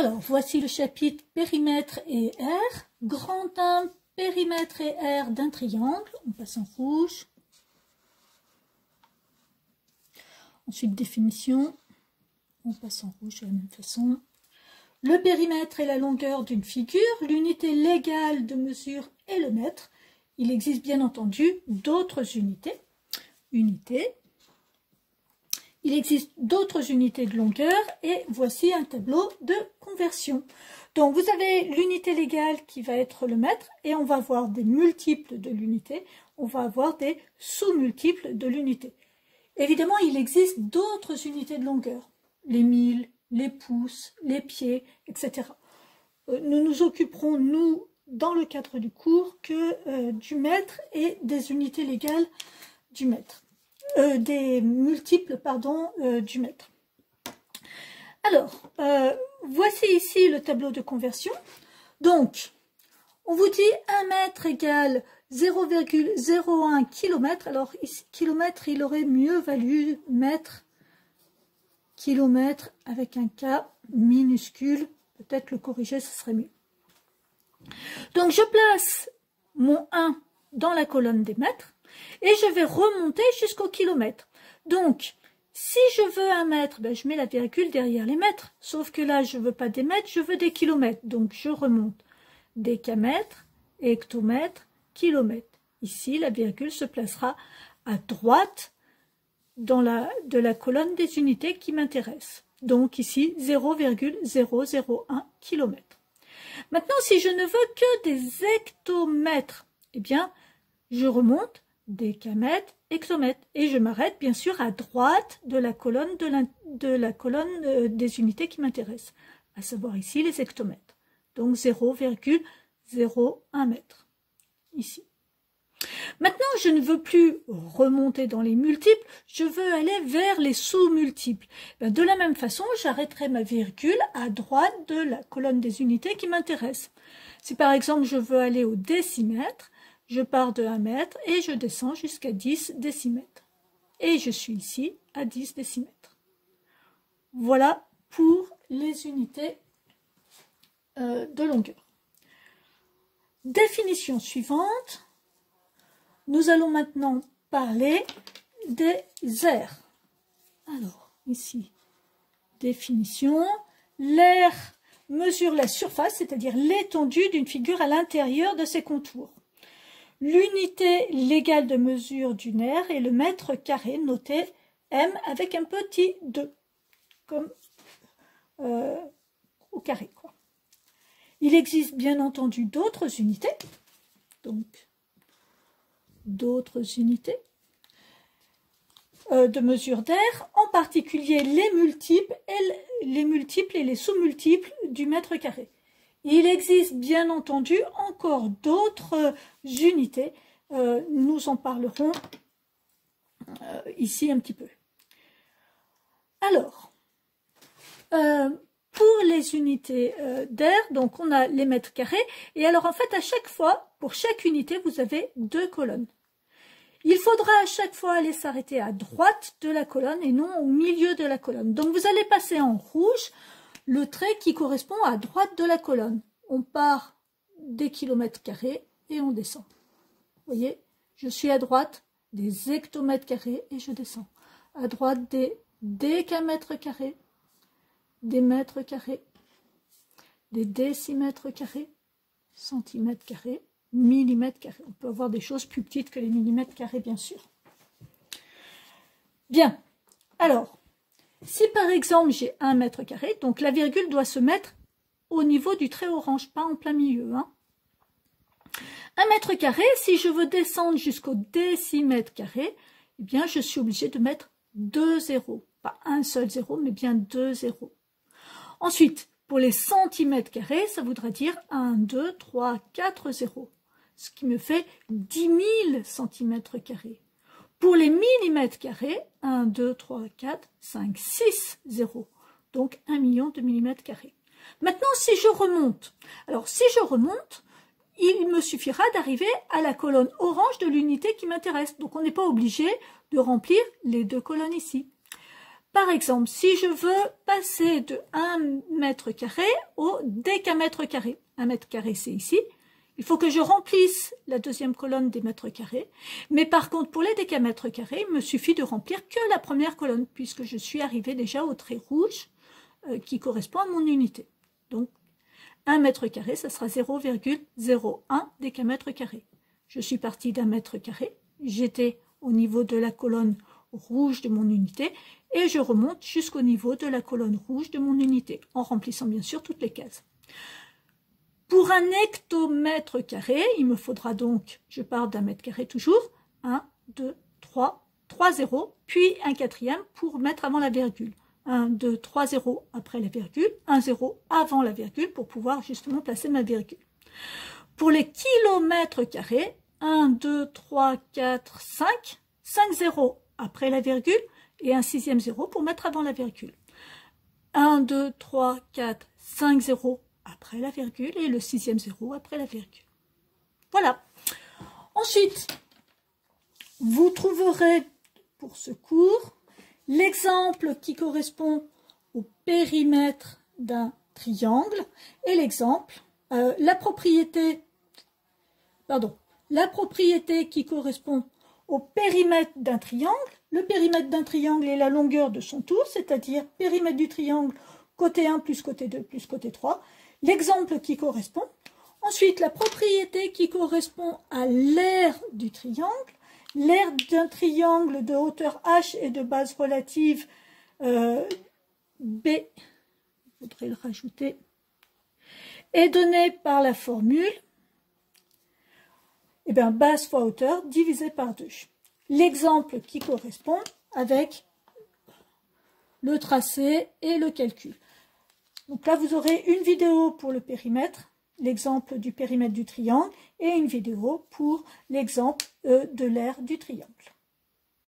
Alors, voici le chapitre périmètre et aire. Grand 1, périmètre et aire d'un triangle. On passe en rouge. Ensuite, définition. On passe en rouge de la même façon. Le périmètre est la longueur d'une figure. L'unité légale de mesure est le mètre. Il existe bien entendu d'autres unités. Il existe d'autres unités de longueur et voici un tableau de conversion. Donc vous avez l'unité légale qui va être le mètre et on va avoir des multiples de l'unité, on va avoir des sous-multiples de l'unité. Évidemment, il existe d'autres unités de longueur, les milles, les pouces, les pieds, etc. Nous nous occuperons, nous, dans le cadre du cours, que du mètre et des unités légales du mètre. Des multiples, pardon, du mètre. Alors, voici ici le tableau de conversion. Donc, on vous dit 1 mètre égale 0,01 km. Alors, ici, kilomètre, il aurait mieux valu mètre, kilomètre avec un K minuscule. Peut-être le corriger, ce serait mieux. Donc, je place mon 1 dans la colonne des mètres. Et je vais remonter jusqu'au kilomètre. Donc, si je veux un mètre, ben, je mets la virgule derrière les mètres. Sauf que là, je ne veux pas des mètres, je veux des kilomètres. Donc, je remonte décamètre, hectomètre, kilomètre. Ici, la virgule se placera à droite de la colonne des unités qui m'intéressent. Donc, ici, 0,001 km. Maintenant, si je ne veux que des hectomètres, eh bien, je remonte décamètre, hectomètre. Et je m'arrête bien sûr à droite de la colonne des unités qui m'intéressent, à savoir ici les hectomètres. Donc 0,01 mètre. Ici. Maintenant, je ne veux plus remonter dans les multiples, je veux aller vers les sous-multiples. De la même façon, j'arrêterai ma virgule à droite de la colonne des unités qui m'intéressent. Si par exemple je veux aller au décimètre, je pars de 1 mètre et je descends jusqu'à 10 décimètres. Et je suis ici à 10 décimètres. Voilà pour les unités de longueur. Définition suivante. Nous allons maintenant parler des aires. Alors, ici, définition. L'aire mesure la surface, c'est-à-dire l'étendue d'une figure à l'intérieur de ses contours. L'unité légale de mesure d'une aire est le mètre carré, noté M avec un petit 2, comme au carré, quoi. Il existe bien entendu d'autres unités, donc d'autres unités de mesure d'air, en particulier les multiples et les sous-multiples du mètre carré. Il existe bien entendu encore d'autres unités, nous en parlerons ici un petit peu. Alors, pour les unités d'air, donc on a les mètres carrés, et alors en fait à chaque fois, pour chaque unité, vous avez 2 colonnes. Il faudra à chaque fois aller s'arrêter à droite de la colonne et non au milieu de la colonne. Donc vous allez passer en rouge le trait qui correspond à droite de la colonne. On part des kilomètres carrés et on descend. Vous voyez, je suis à droite des hectomètres carrés et je descends. À droite des décamètres carrés, des mètres carrés, des décimètres carrés, centimètres carrés, millimètres carrés. On peut avoir des choses plus petites que les millimètres carrés, bien sûr. Bien, alors, si par exemple j'ai 1 mètre carré, donc la virgule doit se mettre au niveau du trait orange, pas en plein milieu. 1 mètre carré, si je veux descendre jusqu'au décimètre carré, eh bien je suis obligée de mettre 2 zéros. Pas un seul zéro, mais bien 2 zéros. Ensuite, pour les centimètres carrés, ça voudra dire 1, 2, 3, 4 zéros. Ce qui me fait 10 000 centimètres carrés. Pour les millimètres carrés, 1, 2, 3, 4, 5, 6 zéros. Donc 1 million de millimètres carrés. Maintenant, si je remonte, alors si je remonte, il me suffira d'arriver à la colonne orange de l'unité qui m'intéresse. Donc on n'est pas obligé de remplir les 2 colonnes ici. Par exemple, si je veux passer de 1 mètre carré au décamètre carré, 1 mètre carré c'est ici, il faut que je remplisse la deuxième colonne des mètres carrés, mais par contre pour les décamètres carrés, il me suffit de remplir que la première colonne, puisque je suis arrivé déjà au trait rouge qui correspond à mon unité. Donc 1 mètre carré, ça sera 0,01 décamètre carré. Je suis parti d'1 mètre carré, j'étais au niveau de la colonne rouge de mon unité, et je remonte jusqu'au niveau de la colonne rouge de mon unité, en remplissant bien sûr toutes les cases. Pour un hectomètre carré, il me faudra donc, je pars d'1 mètre carré toujours, 1, 2, 3 zéros, puis un quatrième pour mettre avant la virgule. 1, 2, 3 zéros après la virgule, 1 zéro avant la virgule pour pouvoir justement placer ma virgule. Pour les kilomètres carrés, 1, 2, 3, 4, 5 zéros après la virgule et un sixième zéro pour mettre avant la virgule. 1, 2, 3, 4, 5 zéros après la virgule et le sixième zéro après la virgule. Voilà. Ensuite, vous trouverez pour ce cours l'exemple qui correspond au périmètre d'un triangle et l'exemple, la propriété qui correspond au périmètre d'un triangle. Le périmètre d'un triangle est la longueur de son tour, c'est-à-dire périmètre du triangle côté 1 plus côté 2 plus côté 3. L'exemple qui correspond. Ensuite, la propriété qui correspond à l'aire du triangle. L'aire d'un triangle de hauteur h et de base relative b, il faudrait le rajouter, est donnée par la formule base fois hauteur divisé par 2. L'exemple qui correspond avec le tracé et le calcul. Donc là, vous aurez une vidéo pour le périmètre, l'exemple du périmètre du triangle, et une vidéo pour l'exemple de l'aire du triangle.